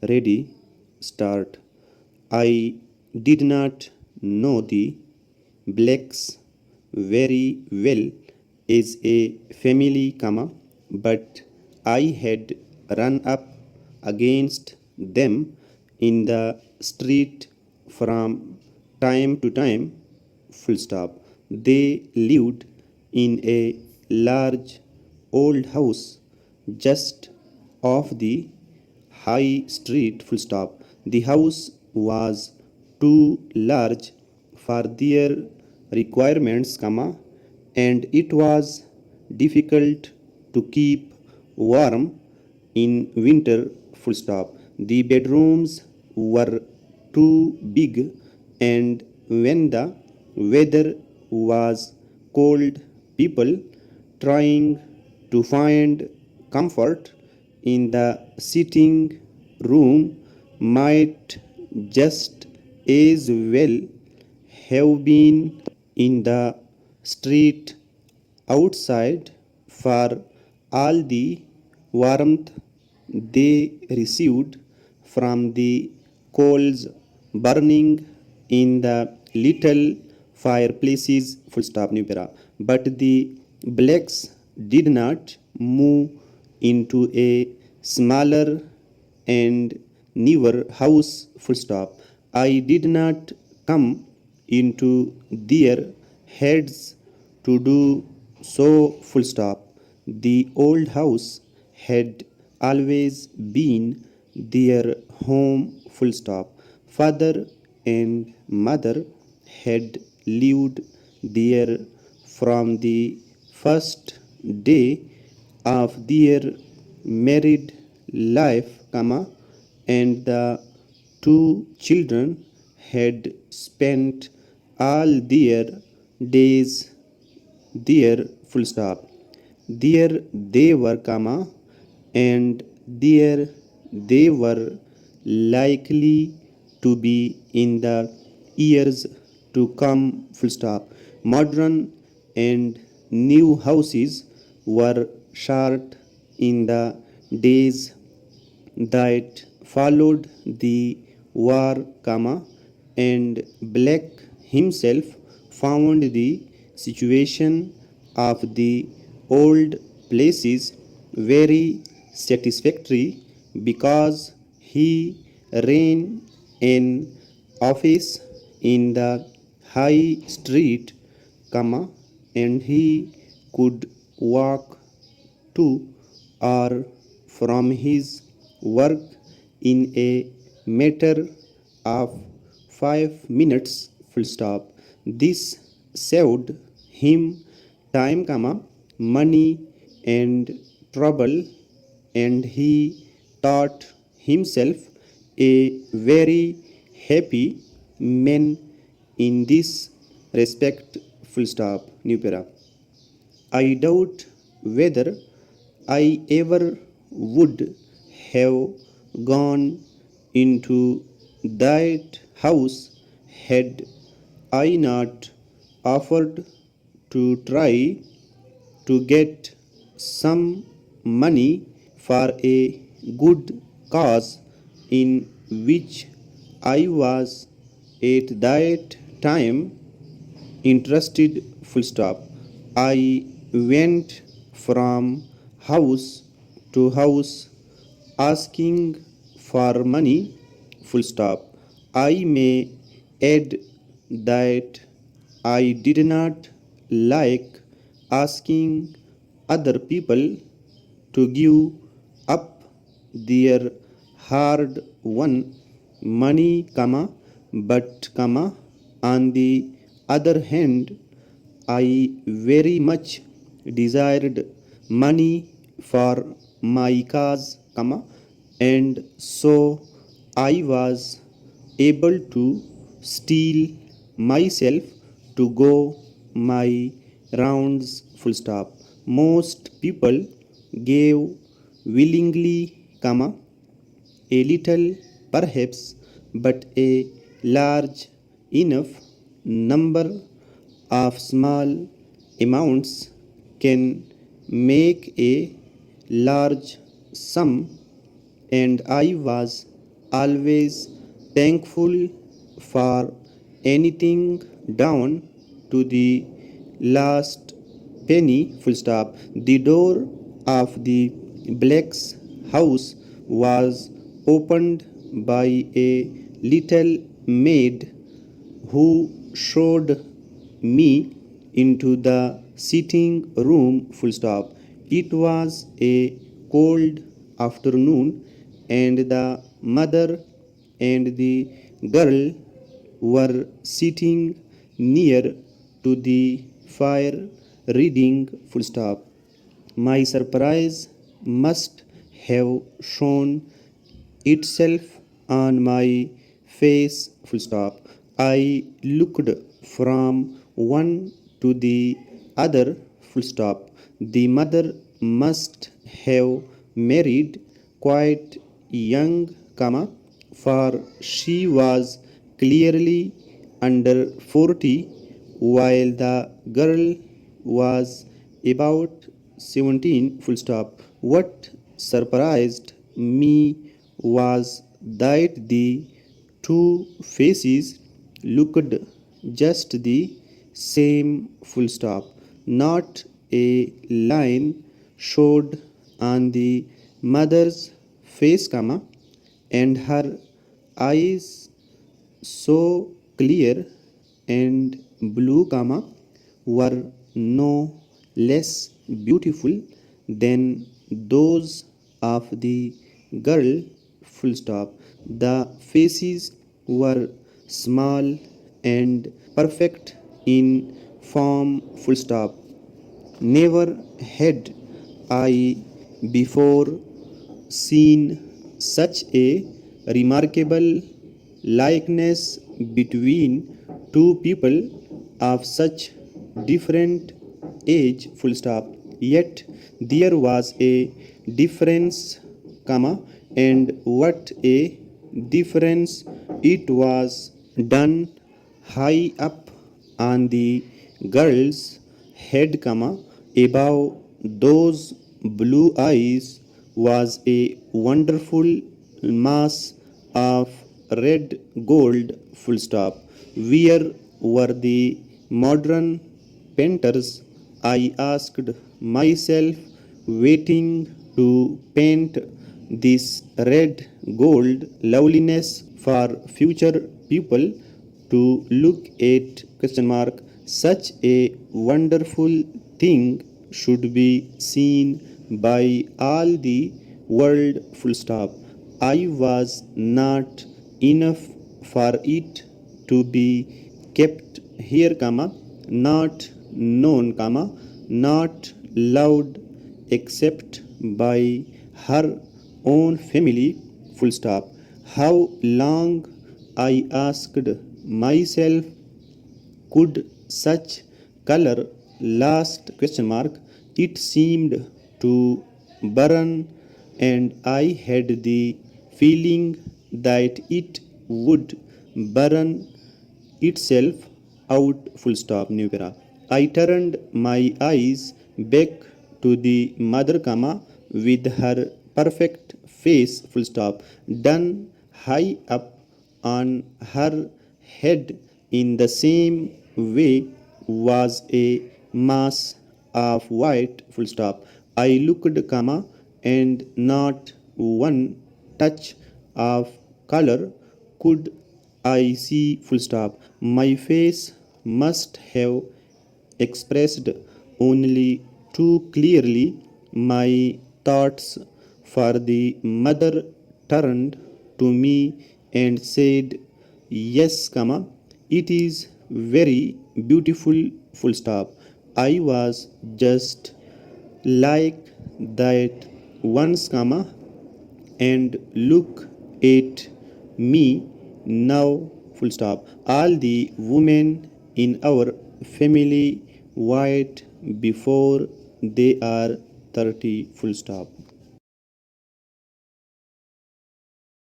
Ready, start. I did not know the blacks very well as a family, but I had run up against them in the street from time to time, full stop. They lived in a large old house just off the high street, full stop. The house was too large for their requirements, and it was difficult to keep warm in winter, full stop. The bedrooms were too big, and when the weather was cold, people trying to find comfort in the sitting room might just as well have been in the street outside for all the warmth they received from the coals burning in the little fireplaces, full stop, new para. But the blacks did not move into a smaller and newer house, full stop. I did not come into their heads to do so, full stop. The old house had always been their home, full stop. Father and mother had lived there from the first day of their married life, and the two children had spent all their days there, full stop. There they were, and there they were likely to be in the years to come, full stop. Modern and new houses were short in the days that followed the war, and Black himself found the situation of the old places very satisfactory because he ran an office in the high street, and he could walk to or from his work in a matter of 5 minutes, full stop. This saved him time, money and trouble, and he taught himself a very happy man in this respect, full stop, new para. I doubt whether I ever would have gone into that house had I not offered to try to get some money for a good cause in which I was at that time interested, full stop. I went from house to house asking for money, full stop. I may add that I did not like asking other people to give up their hard won money, but, on the other hand, I very much desired money for my cause, and so I was able to steal myself to go my rounds, full stop. Most people gave willingly, a little perhaps, but a large enough number of small amounts can make a large sum, and I was always thankful for anything down to the last penny, full stop. The door of the Black's house was opened by a little maid who showed me into the sitting room, full stop. It was a cold afternoon, and the mother and the girl were sitting near to the fire reading, full stop. My surprise must have shown itself on my face, full stop. I looked from one to the other, full stop. The mother must have married quite young, comma, for she was clearly under 40, while the girl was about 17, full stop. What surprised me was that the two faces looked just the same, full stop. Not a line showed on the mother's face, comma, and her eyes so clear and blue, comma, were no less beautiful than those of the girl, full stop. The faces were small and perfect in form, full stop. Never had I before seen such a remarkable likeness between two people of such different age, full stop. Yet there was a difference, comma, and what a difference. It was done high up on the girl's head, comma, above those blue eyes was a wonderful mass of red gold, full stop. Where were the modern painters, I asked myself, waiting to paint this red gold loveliness for future people to look at, question mark. Such a wonderful thing should be seen by all the world, full stop. I was not enough for it to be kept here, comma, not known, comma, not loved except by her own family, full stop. How long, I asked myself, could such color last, question mark. It seemed to burn, and I had the feeling that it would burn itself out, full stop. New para. I turned my eyes back to the mother, comma, with her perfect face, full stop, done high up on her head in the same way was a mass of white, full stop. I looked, comma, and not one touch of color could I see, full stop. My face must have expressed only too clearly my thoughts, for the mother turned to me and said, yes, comma, it is very beautiful, full stop. I was just like that once, comma, and look at me now, full stop. All the women in our family white before they are 30, full stop.